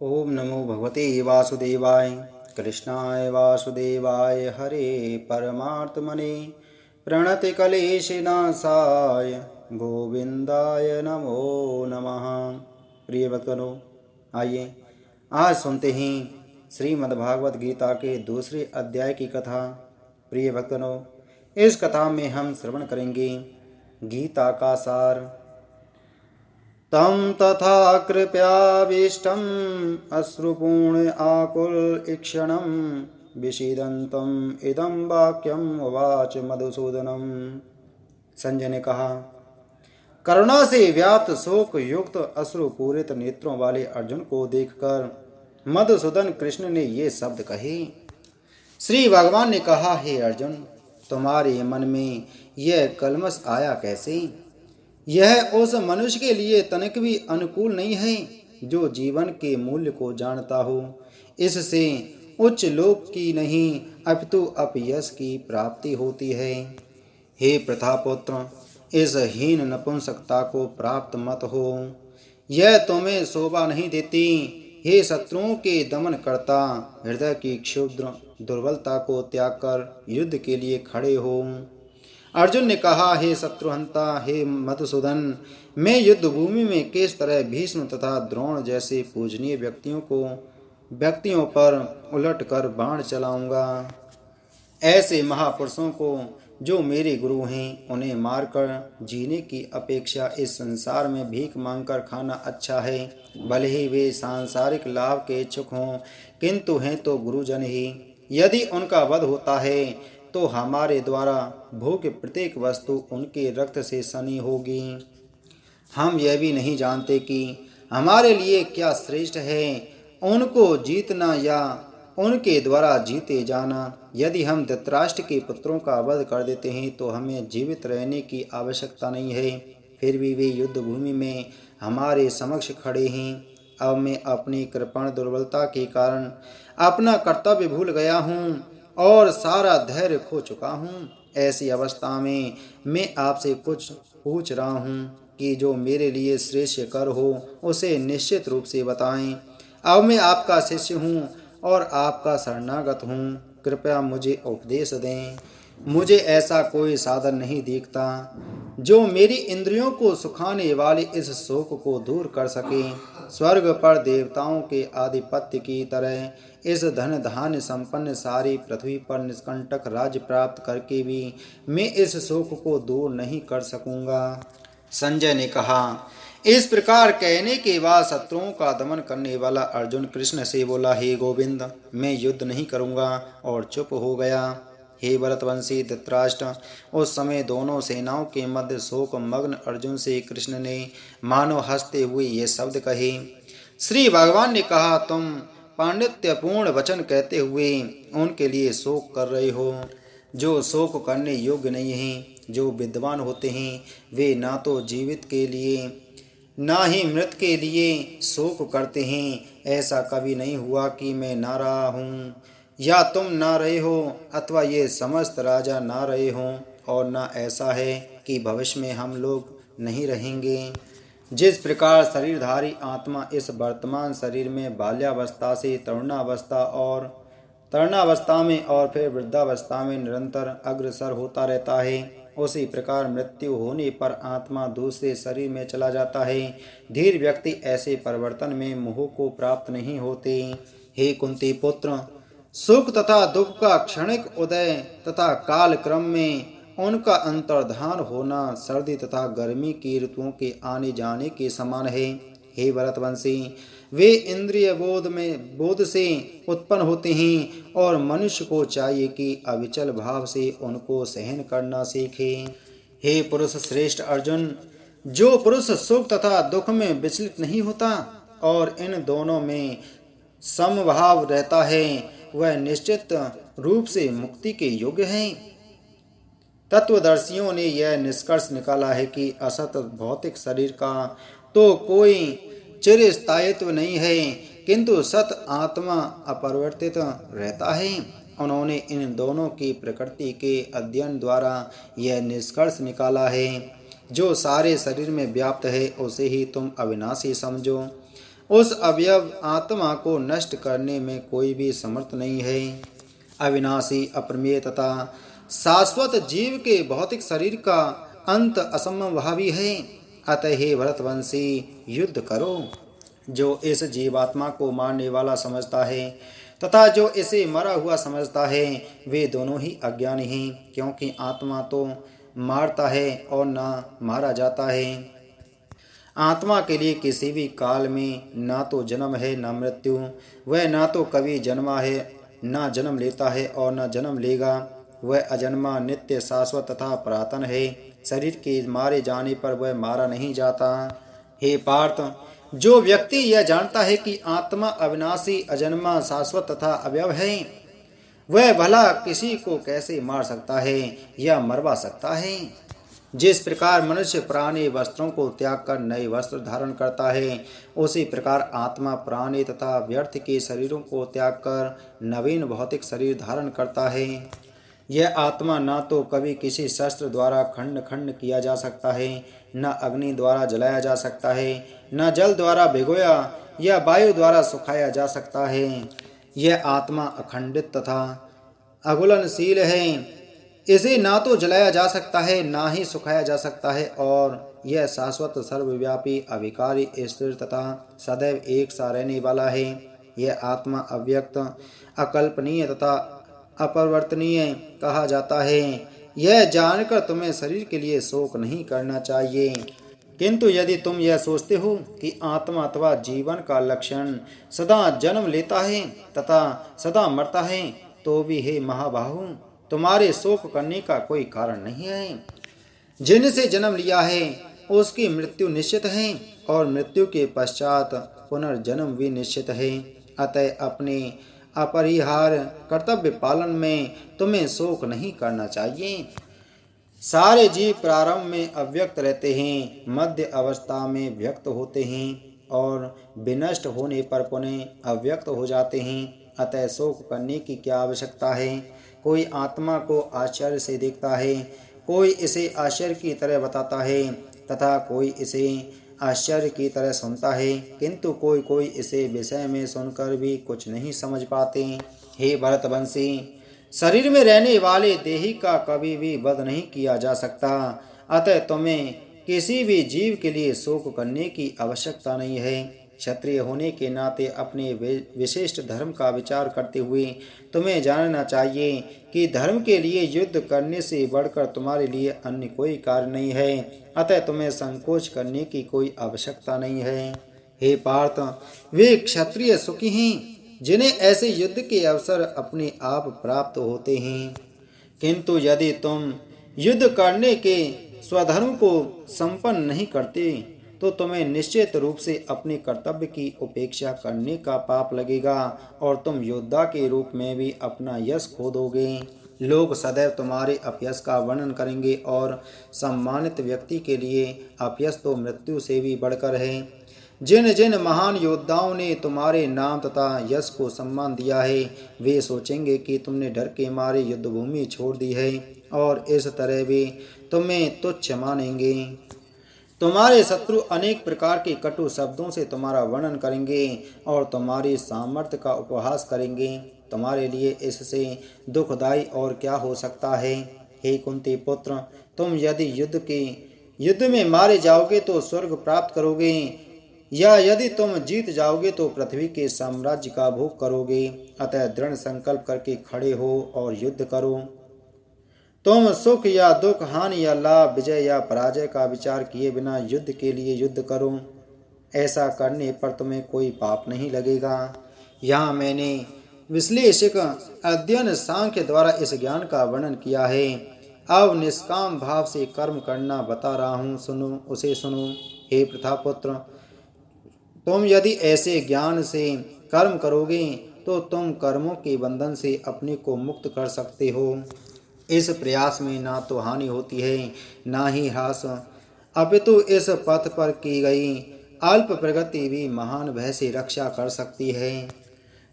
ओम नमो भगवते वासुदेवाय। कृष्णाय वासुदेवाय हरे परमात्मने प्रणतिकलेशनाशाय गोविंदाय नमो नमः। प्रिय भक्तों, आइए आज सुनते हैं श्रीमद्भागवत गीता के दूसरे अध्याय की कथा। प्रिय भक्तों, इस कथा में हम श्रवण करेंगे गीता का सार। तं तथा कृपयाविष्टम् अश्रुपूर्ण आकुलईक्षणं विषीदन्तम् इदं वाक्यम् उवाच मधुसूदनम्। संजय ने कहा, करुणा से व्याप्त शोक युक्त अश्रुपूरित नेत्रों वाले अर्जुन को देखकर मधुसूदन कृष्ण ने ये शब्द कहे। श्री भगवान ने कहा, हे अर्जुन, तुम्हारे मन में यह कलमश आया कैसे? यह उस मनुष्य के लिए तनिक भी अनुकूल नहीं है जो जीवन के मूल्य को जानता हो। इससे उच्च लोक की नहीं अपितु अपयश की प्राप्ति होती है। हे प्रथापुत्र, इस हीन नपुंसकता को प्राप्त मत हो, यह तुम्हें शोभा नहीं देती। हे शत्रुओं के दमन करता, हृदय की क्षुद्र दुर्बलता को त्याग कर युद्ध के लिए खड़े हो। अर्जुन ने कहा, हे शत्रुहंता, हे मधुसूदन, मैं युद्ध भूमि में किस तरह भीष्म तथा द्रोण जैसे पूजनीय व्यक्तियों पर उलट कर बाण चलाऊंगा। ऐसे महापुरुषों को जो मेरे गुरु हैं, उन्हें मारकर जीने की अपेक्षा इस संसार में भीख मांगकर खाना अच्छा है। भले ही वे सांसारिक लाभ के इच्छुक हों, किंतु हैं तो गुरुजन ही। यदि उनका वध होता है तो हमारे द्वारा भोग्य प्रत्येक वस्तु उनके रक्त से सनी होगी। हम यह भी नहीं जानते कि हमारे लिए क्या श्रेष्ठ है, उनको जीतना या उनके द्वारा जीते जाना। यदि हम धृतराष्ट्र के पुत्रों का वध कर देते हैं तो हमें जीवित रहने की आवश्यकता नहीं है। फिर भी वे युद्ध भूमि में हमारे समक्ष खड़े हैं। अब मैं अपनी कृपण दुर्बलता के कारण अपना कर्तव्य भूल गया हूँ और सारा धैर्य खो चुका हूँ। ऐसी अवस्था में मैं आपसे कुछ पूछ रहा हूँ कि जो मेरे लिए श्रेष्ठ कर हो उसे निश्चित रूप से बताएं। अब मैं आपका शिष्य हूँ और आपका शरणागत हूँ, कृपया मुझे उपदेश दें। मुझे ऐसा कोई साधन नहीं दिखता जो मेरी इंद्रियों को सुखाने वाले इस शोक को दूर कर सके। स्वर्ग पर देवताओं के आधिपत्य की तरह इस धन धान्य संपन्न सारी पृथ्वी पर निष्कंटक राज्य प्राप्त करके भी मैं इस शोक को दूर नहीं कर सकूंगा। संजय ने कहा। इस प्रकार कहने के बाद शत्रुओं का दमन करने वाला अर्जुन कृष्ण से बोला, हे गोविंद, मैं युद्ध नहीं करूंगा, और चुप हो गया। हे भरतवंशी धृतराष्ट्र, उस समय दोनों सेनाओं के मध्य शोक मग्न अर्जुन से कृष्ण ने मानो हंसते हुए ये शब्द कहे। श्री भगवान ने कहा, तुम पांडित्यपूर्ण वचन कहते हुए उनके लिए शोक कर रहे हो जो शोक करने योग्य नहीं हैं। जो विद्वान होते हैं वे ना तो जीवित के लिए ना ही मृत के लिए शोक करते हैं। ऐसा कभी नहीं हुआ कि मैं ना रहा हूँ या तुम ना रहे हो अथवा ये समस्त राजा ना रहे हों, और ना ऐसा है कि भविष्य में हम लोग नहीं रहेंगे। जिस प्रकार शरीरधारी आत्मा इस वर्तमान शरीर में बाल्यावस्था से तरुणावस्था में और फिर वृद्धावस्था में निरंतर अग्रसर होता रहता है, उसी प्रकार मृत्यु होने पर आत्मा दूसरे शरीर में चला जाता है। धीर व्यक्ति ऐसे परिवर्तन में मोह को प्राप्त नहीं होते। हे कुंती पुत्र, सुख तथा दुख का क्षणिक उदय तथा काल क्रम में उनका अंतर्धान होना सर्दी तथा गर्मी की ऋतुओं के आने जाने के समान है। हे भरतवंशी, वे इंद्रिय बोध से उत्पन्न होते हैं और मनुष्य को चाहिए कि अविचल भाव से उनको सहन करना सीखे। हे पुरुष श्रेष्ठ अर्जुन, जो पुरुष सुख तथा दुख में विचलित नहीं होता और इन दोनों में समभाव रहता है, वह निश्चित रूप से मुक्ति के योग्य है। तत्वदर्शियों ने यह निष्कर्ष निकाला है कि असत भौतिक शरीर का तो कोई चिरस्थायित्व नहीं है, किंतु सत आत्मा अपरिवर्तित रहता है। उन्होंने इन दोनों की प्रकृति के अध्ययन द्वारा यह निष्कर्ष निकाला है, जो सारे शरीर में व्याप्त है उसे ही तुम अविनाशी समझो। उस अवयव आत्मा को नष्ट करने में कोई भी समर्थ नहीं है। अविनाशी, अप्रमेय तथा शाश्वत जीव के भौतिक शरीर का अंत असंभवी है। अतः हे भरतवंशी, युद्ध करो। जो इस जीवात्मा को मारने वाला समझता है तथा जो इसे मरा हुआ समझता है, वे दोनों ही अज्ञानी हैं, क्योंकि आत्मा तो मारता है और न मारा जाता है। आत्मा के लिए किसी भी काल में ना तो जन्म है न मृत्यु। वह ना तो कभी जन्मा है, न जन्म लेता है और न जन्म लेगा। वह अजन्मा, नित्य, शाश्वत तथा पुरातन है। शरीर के मारे जाने पर वह मारा नहीं जाता। हे पार्थ, जो व्यक्ति यह जानता है कि आत्मा अविनाशी, अजन्मा, शाश्वत तथा अवयव है, वह भला किसी को कैसे मार सकता है या मरवा सकता है। जिस प्रकार मनुष्य पुराने वस्त्रों को त्याग कर नए वस्त्र धारण करता है, उसी प्रकार आत्मा पुराने तथा व्यर्थ के शरीरों को त्याग कर नवीन भौतिक शरीर धारण करता है। यह आत्मा न तो कभी किसी शस्त्र द्वारा खंड खंड किया जा सकता है, न अग्नि द्वारा जलाया जा सकता है, न जल द्वारा भिगोया या वायु द्वारा सुखाया जा सकता है। यह आत्मा अखंडित तथा अघुलनशील है। इसे ना तो जलाया जा सकता है, ना ही सुखाया जा सकता है, और यह शाश्वत, सर्वव्यापी, अविकारी, स्थिर तथा सदैव एक सा रहने वाला है। यह आत्मा अव्यक्त, अकल्पनीय तथा अपरिवर्तनीय कहा जाता है। यह जानकर तुम्हें शरीर के लिए शोक नहीं करना चाहिए। किंतु यदि तुम यह सोचते हो कि आत्मा अथवा जीवन का लक्षण सदा जन्म लेता है तथा सदा मरता है, तो भी हे महाबाहु, तुम्हारे शोक करने का कोई कारण नहीं है। जिनसे जन्म लिया है उसकी मृत्यु निश्चित है, और मृत्यु के पश्चात पुनर्जन्म भी निश्चित है। अतः अपने अपरिहार्य कर्तव्य पालन में तुम्हें शोक नहीं करना चाहिए। सारे जीव प्रारंभ में अव्यक्त रहते हैं, मध्य अवस्था में व्यक्त होते हैं और विनष्ट होने पर पुनः अव्यक्त हो जाते हैं। अतः शोक करने की क्या आवश्यकता है। कोई आत्मा को आश्चर्य से देखता है, कोई इसे आश्चर्य की तरह बताता है तथा कोई इसे आश्चर्य की तरह सुनता है, किंतु कोई कोई इसे विषय में सुनकर भी कुछ नहीं समझ पाते। हे भरतवंशी, शरीर में रहने वाले देही का कभी भी वध नहीं किया जा सकता। अतः तुम्हें किसी भी जीव के लिए शोक करने की आवश्यकता नहीं है। क्षत्रिय होने के नाते अपने विशिष्ट धर्म का विचार करते हुए तुम्हें जानना चाहिए कि धर्म के लिए युद्ध करने से बढ़कर तुम्हारे लिए अन्य कोई कार्य नहीं है। अतः तुम्हें संकोच करने की कोई आवश्यकता नहीं है। हे पार्थ, वे क्षत्रिय सुखी हैं जिन्हें ऐसे युद्ध के अवसर अपने आप प्राप्त होते हैं। किंतु यदि तुम युद्ध करने के स्वधर्म को संपन्न नहीं करते, तो तुम्हें निश्चित रूप से अपने कर्तव्य की उपेक्षा करने का पाप लगेगा और तुम योद्धा के रूप में भी अपना यश खो दोगे। लोग सदैव तुम्हारे अपयश का वर्णन करेंगे और सम्मानित व्यक्ति के लिए अपयश तो मृत्यु से भी बढ़कर है। जिन जिन महान योद्धाओं ने तुम्हारे नाम तथा यश को सम्मान दिया है, वे सोचेंगे कि तुमने डर के मारे युद्धभूमि छोड़ दी है और इस तरह वे तुम्हें तुच्छ मानेंगे। तुम्हारे शत्रु अनेक प्रकार के कटु शब्दों से तुम्हारा वर्णन करेंगे और तुम्हारी सामर्थ्य का उपहास करेंगे। तुम्हारे लिए इससे दुखदायी और क्या हो सकता है। हे कुंती पुत्र, तुम यदि युद्ध में मारे जाओगे तो स्वर्ग प्राप्त करोगे, या यदि तुम जीत जाओगे तो पृथ्वी के साम्राज्य का भोग करोगे। अतः दृढ़ संकल्प करके खड़े हो और युद्ध करो। तुम सुख या दुख, हानि या लाभ, विजय या पराजय का विचार किए बिना युद्ध के लिए युद्ध करो। ऐसा करने पर तुम्हें कोई पाप नहीं लगेगा। यहाँ मैंने विश्लेषक अध्ययन सांख्य द्वारा इस ज्ञान का वर्णन किया है। अब निष्काम भाव से कर्म करना बता रहा हूँ, सुनो, उसे सुनो। हे प्रथापुत्र, तुम यदि ऐसे ज्ञान से कर्म करोगे तो तुम कर्मों के बंधन से अपने को मुक्त कर सकते हो। इस प्रयास में ना तो हानि होती है ना ही ह्रास, अपितु इस पथ पर की गई अल्प प्रगति भी महान भय से रक्षा कर सकती है।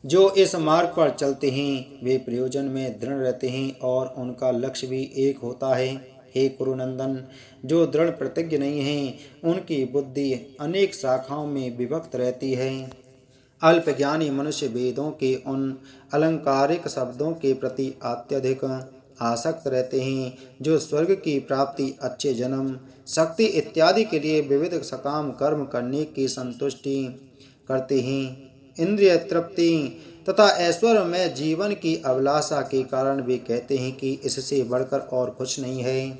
जो इस मार्ग पर चलते हैं वे प्रयोजन में दृढ़ रहते हैं और उनका लक्ष्य भी एक होता है। हे कुरुनंदन, जो दृढ़ प्रतिज्ञ नहीं हैं उनकी बुद्धि अनेक शाखाओं में विभक्त रहती है। अल्पज्ञानी मनुष्य वेदों के उन अलंकारिक शब्दों के प्रति अत्यधिक आसक्त रहते हैं जो स्वर्ग की प्राप्ति, अच्छे जन्म, शक्ति इत्यादि के लिए विविध सकाम कर्म करने की संतुष्टि करते हैं। इंद्रिय तृप्ति तथा ऐश्वर्य में जीवन की अभिलाषा के कारण वे कहते हैं कि इससे बढ़कर और कुछ नहीं है।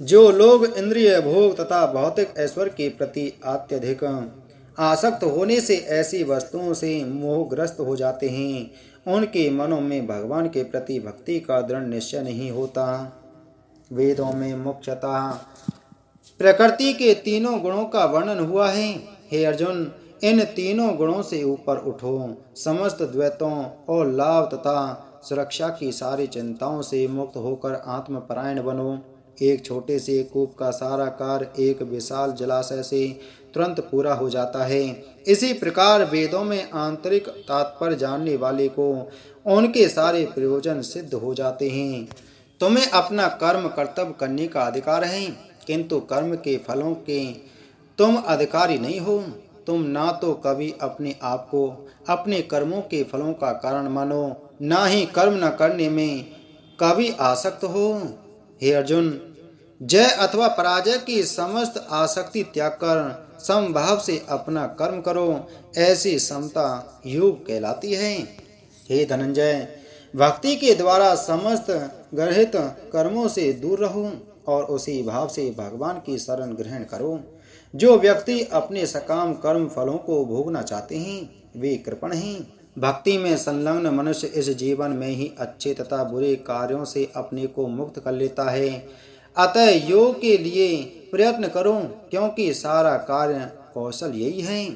जो लोग इंद्रिय भोग तथा भौतिक ऐश्वर्य के प्रति अत्यधिक आसक्त होने से ऐसी वस्तुओं से मोहग्रस्त हो जाते हैं, उनके मनों में भगवान के प्रति भक्ति का दृढ़ निश्चय नहीं होता। वेदों में मुख्यतः प्रकृति के तीनों गुणों का वर्णन हुआ है। हे अर्जुन, इन तीनों गुणों से ऊपर उठो, समस्त द्वैतों और लाभ तथा सुरक्षा की सारी चिंताओं से मुक्त होकर आत्मपरायण बनो। एक छोटे से कूप का सारा कार्य एक विशाल जलाशय से तुरंत पूरा हो जाता है। इसी प्रकार वेदों में आंतरिक तात्पर्य जानने वाले को उनके सारे प्रयोजन सिद्ध हो जाते हैं। तुम्हें अपना कर्म कर्तव्य करने का अधिकार है, किंतु कर्म के फलों के तुम अधिकारी नहीं हो। तुम ना तो कभी अपने आप को अपने कर्मों के फलों का कारण मानो, ना ही कर्म न करने में कभी आसक्त हो। हे अर्जुन, जय अथवा पराजय की समस्त आसक्ति त्याग कर समभाव से अपना कर्म करो, ऐसी समता योग कहलाती है। हे धनंजय, भक्ति के द्वारा समस्त गर्हित कर्मों से दूर रहो और उसी भाव से भगवान की शरण ग्रहण करो। जो व्यक्ति अपने सकाम कर्म फलों को भोगना चाहते हैं वे कृपण हैं। भक्ति में संलग्न मनुष्य इस जीवन में ही अच्छे तथा बुरे कार्यों से अपने को मुक्त कर लेता है। अतः योग के लिए प्रयत्न करो, क्योंकि सारा कार्य कौशल यही है।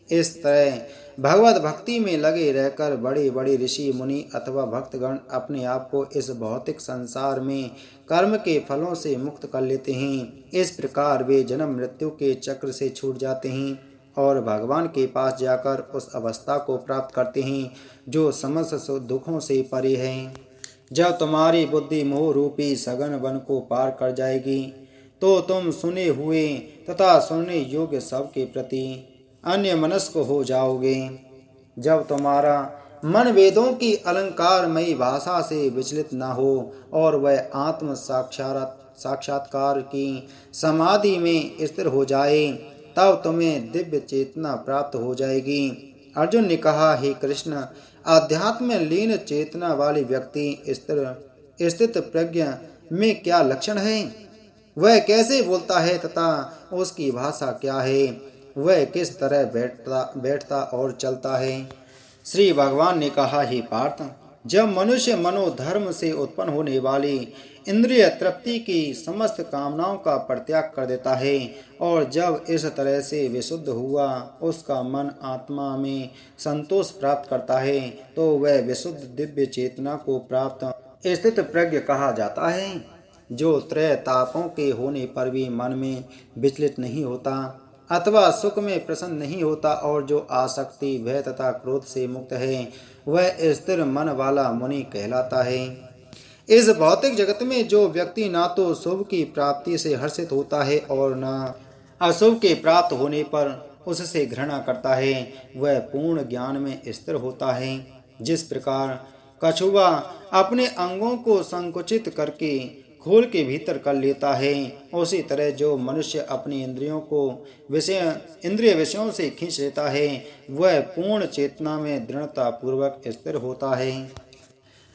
इस तरह भगवत भक्ति में लगे रहकर बड़े बड़े ऋषि मुनि अथवा भक्तगण अपने आप को इस भौतिक संसार में कर्म के फलों से मुक्त कर लेते हैं। इस प्रकार वे जन्म मृत्यु के चक्र से छूट जाते हैं और भगवान के पास जाकर उस अवस्था को प्राप्त करते हैं जो समस्त दुखों से परे है। जब तुम्हारी बुद्धि मोह रूपी सघन वन को पार कर जाएगी तो तुम सुने हुए तथा सुनने योग्य सब के प्रति अन्य मनस्क हो जाओगे। जब तुम्हारा मन वेदों की अलंकारमयी भाषा से विचलित न हो और वह आत्म साक्षात्कार की समाधि में स्थिर हो जाए, तब तुम्हें दिव्य चेतना प्राप्त हो जाएगी। अर्जुन ने कहा, हे कृष्ण, अध्यात्म में लीन चेतना वाली व्यक्ति स्थित प्रज्ञ में क्या लक्षण है? वह कैसे बोलता है तथा उसकी भाषा क्या है? वह किस तरह बैठता और चलता है? श्री भगवान ने कहा, हे पार्थ, जब मनुष्य मनोधर्म से उत्पन्न होने वाली इंद्रिय तृप्ति की समस्त कामनाओं का परित्याग कर देता है और जब इस तरह से विशुद्ध हुआ उसका मन आत्मा में संतोष प्राप्त करता है, तो वह विशुद्ध दिव्य चेतना को प्राप्त स्थित प्रज्ञ कहा जाता है, जो त्रय तापों के होने पर भी मन में विचलित नहीं होता अथवा सुख में प्रसन्न नहीं होता और जो आसक्ति, भय तथा क्रोध से मुक्त है, वह स्थिर मन वाला मुनि कहलाता है। इस भौतिक जगत में जो व्यक्ति ना तो शुभ की प्राप्ति से हर्षित होता है और न अशुभ के प्राप्त होने पर उससे घृणा करता है, वह पूर्ण ज्ञान में स्थिर होता है। जिस प्रकार कछुआ अपने अंगों को संकुचित करके खोल के भीतर कर लेता है, उसी तरह जो मनुष्य अपनी इंद्रियों को इंद्रिय विषयों से खींच लेता है, वह पूर्ण चेतना में दृढ़ता पूर्वक स्थिर होता है।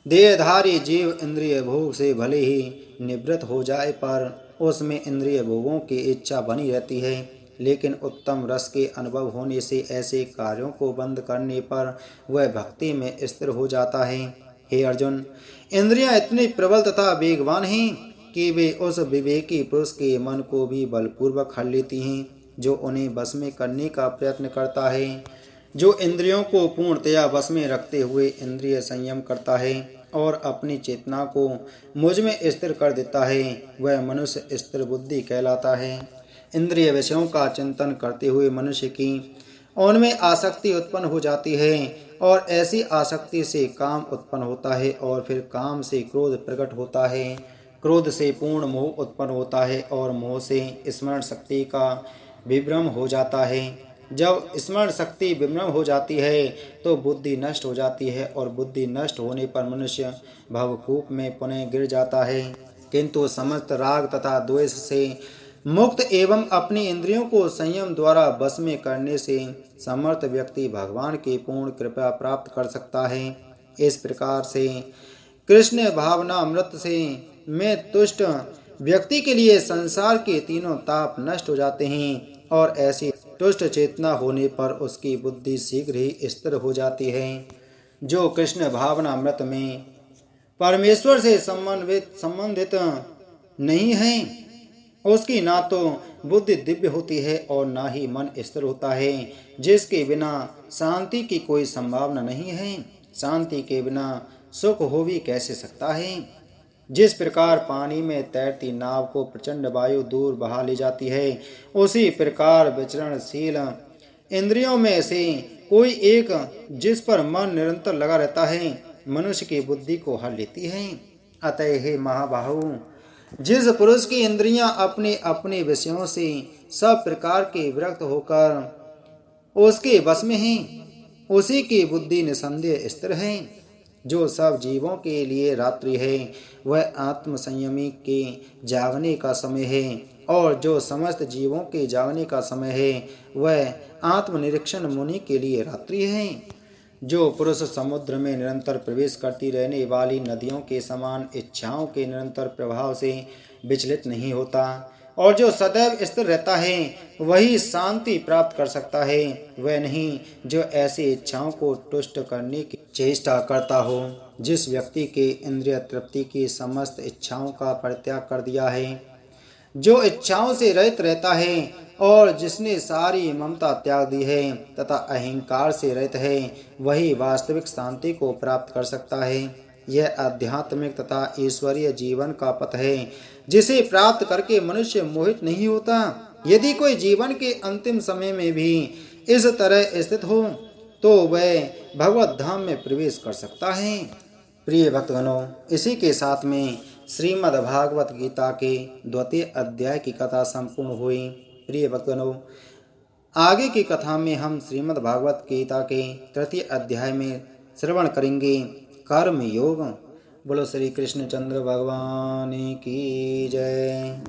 देहधारी जीव इंद्रिय भोग से भले ही निवृत्त हो जाए पर उसमें इंद्रिय भोगों की इच्छा बनी रहती है, लेकिन उत्तम रस के अनुभव होने से ऐसे कार्यों को बंद करने पर वह भक्ति में स्थिर हो जाता है। हे अर्जुन, इंद्रियां इतनी प्रबल तथा वेगवान हैं कि वे उस विवेकी पुरुष के मन को भी बलपूर्वक हर लेती हैं जो उन्हें बस में करने का प्रयत्न करता है। जो इंद्रियों को पूर्णतया बस में रखते हुए इंद्रिय संयम करता है और अपनी चेतना को मुझ में स्थिर कर देता है, वह मनुष्य स्थिर बुद्धि कहलाता है। इंद्रिय विषयों का चिंतन करते हुए मनुष्य की उनमें आसक्ति उत्पन्न हो जाती है और ऐसी आसक्ति से काम उत्पन्न होता है और फिर काम से क्रोध प्रकट होता है। क्रोध से पूर्ण मोह उत्पन्न होता है और मोह से स्मरण शक्ति का विभ्रम हो जाता है। जब स्मरण शक्ति विभ्रम हो जाती है तो बुद्धि नष्ट हो जाती है और बुद्धि नष्ट होने पर मनुष्य भवकूप में पुनः गिर जाता है। किंतु समस्त राग तथा द्वेष से मुक्त एवं अपनी इंद्रियों को संयम द्वारा वश में करने से समर्थ व्यक्ति भगवान की पूर्ण कृपा प्राप्त कर सकता है। इस प्रकार से कृष्ण भावना अमृत से में तुष्ट व्यक्ति के लिए संसार के तीनों ताप नष्ट हो जाते हैं और ऐसी तुष्ट चेतना होने पर उसकी बुद्धि शीघ्र ही स्थिर हो जाती है। जो कृष्ण भावना अमृत में परमेश्वर से संबंधित नहीं है उसकी ना तो बुद्धि दिव्य होती है और ना ही मन स्थिर होता है। जिसके बिना शांति की कोई संभावना नहीं है, शांति के बिना सुख हो भी कैसे सकता है। जिस प्रकार पानी में तैरती नाव को प्रचंड वायु दूर बहा ले जाती है, उसी प्रकार विचरणशील इंद्रियों में से कोई एक जिस पर मन निरंतर लगा रहता है मनुष्य की बुद्धि को हर लेती है। अतः हे महाबाहु, जिस पुरुष की इंद्रियां अपने अपने विषयों से सब प्रकार के विरक्त होकर उसके वश में हैं, उसी की बुद्धि निसंदेह स्थिर है। जो सब जीवों के लिए रात्रि है वह आत्म संयमी के जागने का समय है और जो समस्त जीवों के जागने का समय है वह आत्मनिरीक्षण मुनि के लिए रात्रि है। जो पुरुष समुद्र में निरंतर प्रवेश करती रहने वाली नदियों के समान इच्छाओं के निरंतर प्रभाव से विचलित नहीं होता और जो सदैव स्थिर रहता है वही शांति प्राप्त कर सकता है, वह नहीं जो ऐसी इच्छाओं को तुष्ट करने की चेष्टा करता हो। जिस व्यक्ति के इंद्रिय तृप्ति की समस्त इच्छाओं का परित्याग कर दिया है, जो इच्छाओं से रहित रहता है और जिसने सारी ममता त्याग दी है तथा अहंकार से रहित है, वही वास्तविक शांति को प्राप्त कर सकता है। यह आध्यात्मिक तथा ईश्वरीय जीवन का पथ है जिसे प्राप्त करके मनुष्य मोहित नहीं होता। यदि कोई जीवन के अंतिम समय में भी इस तरह स्थित हो तो वह भगवत धाम में प्रवेश कर सकता है। प्रिय भक्तगणों, इसी के साथ में श्रीमद् भागवत गीता के 2वें अध्याय की कथा संपूर्ण हुई। प्रिय भक्तगणों, आगे की कथा में हम श्रीमद् भागवत गीता के 3 अध्याय में श्रवण करेंगे कर्म योग। बोलो श्री कृष्ण चंद्र भगवान की जय।